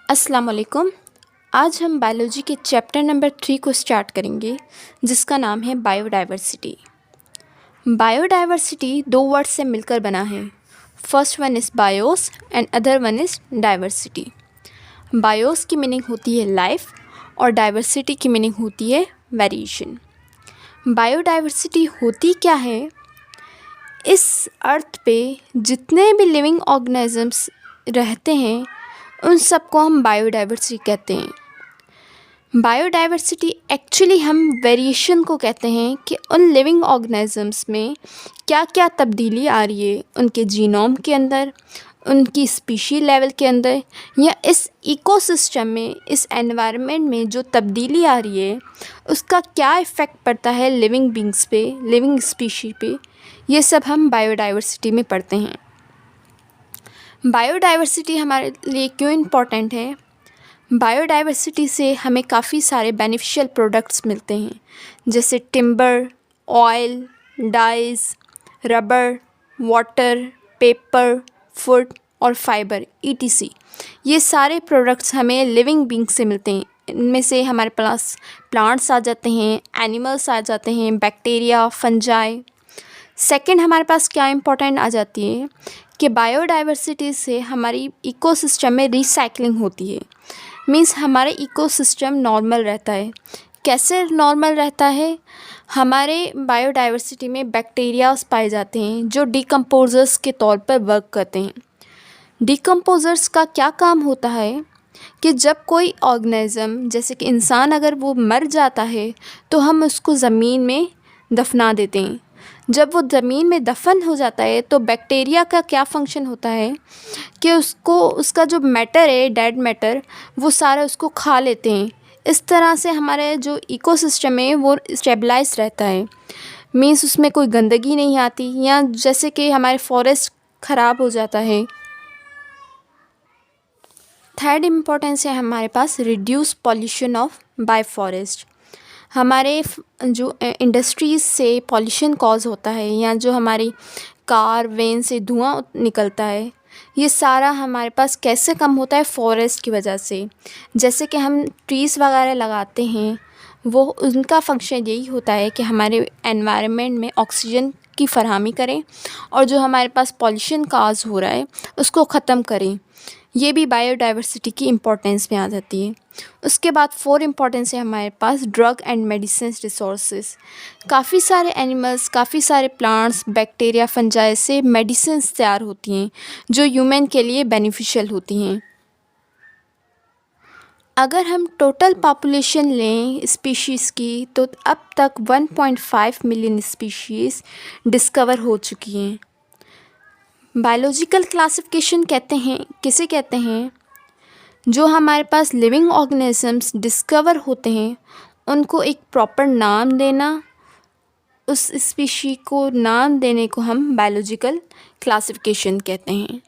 अस्सलाम वालेकुम। आज हम बायोलॉजी के चैप्टर नंबर 3 को स्टार्ट करेंगे, जिसका नाम है बायोडाइवर्सिटी। बायोडाइवर्सिटी दो वर्ड से मिलकर बना है। First one is BIOS and other one is diversity. BIOS की मीनिंग होती है लाइफ और डाइवर्सिटी की मीनिंग होती है वेरिएशन। बायोडाइवर्सिटी होती क्या है? इस अर्थ पे जितने भी लिविंग ऑर्गेनिजम्स रहते हैं उन सबको हम बायोडाइवर्सिटी कहते हैं। बायोडाइवर्सिटी एक्चुअली हम वेरिएशन को कहते हैं कि उन लिविंग ऑर्गेनिजम्स में क्या क्या तब्दीली आ रही है उनके जीनोम के अंदर, उनकी स्पीशी लेवल के अंदर, या इस इकोसिस्टम में, इस एनवायरनमेंट में जो तब्दीली आ रही है उसका क्या इफ़ेक्ट पड़ता है लिविंग बींग्स पे, लिविंग स्पीशी पे। ये सब हम बायोडाइवर्सिटी में पढ़ते हैं। बायोडाइवर्सिटी हमारे लिए क्यों इम्पोर्टेंट है? बायोडाइवर्सिटी से हमें काफ़ी सारे बेनिफिशियल प्रोडक्ट्स मिलते हैं, जैसे timber, oil, dyes, rubber, water, paper, food और फाइबर ETC। ये सारे प्रोडक्ट्स हमें लिविंग बींग से मिलते हैं। इनमें से हमारे पास प्लांट्स आ जाते हैं, एनिमल्स आ जाते हैं, बैक्टीरिया, फंजाई। सेकंड, हमारे पास क्या इम्पोर्टेंट आ जाती है कि बायोडाइवर्सिटी से हमारी इकोसिस्टम में रिसाइकलिंग होती है। मीन्स हमारे इकोसिस्टम नॉर्मल रहता है। कैसे नॉर्मल रहता है? हमारे बायोडाइवर्सिटी में बैक्टीरियाज पाए जाते हैं जो डिकम्पोजर्स के तौर पर वर्क करते हैं। डिकम्पोजर्स का क्या काम होता है कि जब कोई ऑर्गेनिज्म, जैसे कि इंसान, अगर वो मर जाता है तो हम उसको ज़मीन में दफना देते हैं। जब वो ज़मीन में दफन हो जाता है तो बैक्टीरिया का क्या फंक्शन होता है कि उसका जो मैटर है, डेड मैटर, वो सारा उसको खा लेते हैं। इस तरह से हमारे जो इकोसिस्टम है वो स्टेबलाइज रहता है। मीन्स उसमें कोई गंदगी नहीं आती, या जैसे कि हमारे फॉरेस्ट ख़राब हो जाता है। थर्ड इम्पोर्टेंस है हमारे पास reduce pollution of by forest. हमारे जो इंडस्ट्रीज़ से पॉल्यूशन कॉज होता है, या जो हमारी कार वैन से धुआं निकलता है, ये सारा हमारे पास कैसे कम होता है? फॉरेस्ट की वजह से। जैसे कि हम ट्रीज़ वगैरह लगाते हैं, वो उनका फंक्शन यही होता है कि हमारे एनवायरनमेंट में ऑक्सीजन की फरहमी करें और जो हमारे पास पॉल्यूशन काज हो रहा है उसको ख़त्म करें। ये भी बायोडाइवर्सिटी की इम्पोर्टेंस में आ जाती है। उसके बाद फोर इम्पोर्टेंस है हमारे पास ड्रग एंड मेडिसिन रिसोर्सेज। काफ़ी सारे एनिमल्स, काफ़ी सारे प्लांट्स, बैक्टीरिया, फंजाई से मेडिसिन्स तैयार होती हैं जो ह्यूमन के लिए बेनिफिशियल होती हैं। अगर हम टोटल पॉपुलेशन लें स्पीशीज़ की तो अब तक 1.5 मिलियन स्पीशीज़ डिस्कवर हो चुकी हैं। बायोलॉजिकल क्लासिफिकेशन किसे कहते हैं? जो हमारे पास लिविंग ऑर्गेनिजम्स डिस्कवर होते हैं उनको एक प्रॉपर नाम देना, उस स्पीशी को नाम देने को हम बायोलॉजिकल क्लासिफिकेशन कहते हैं।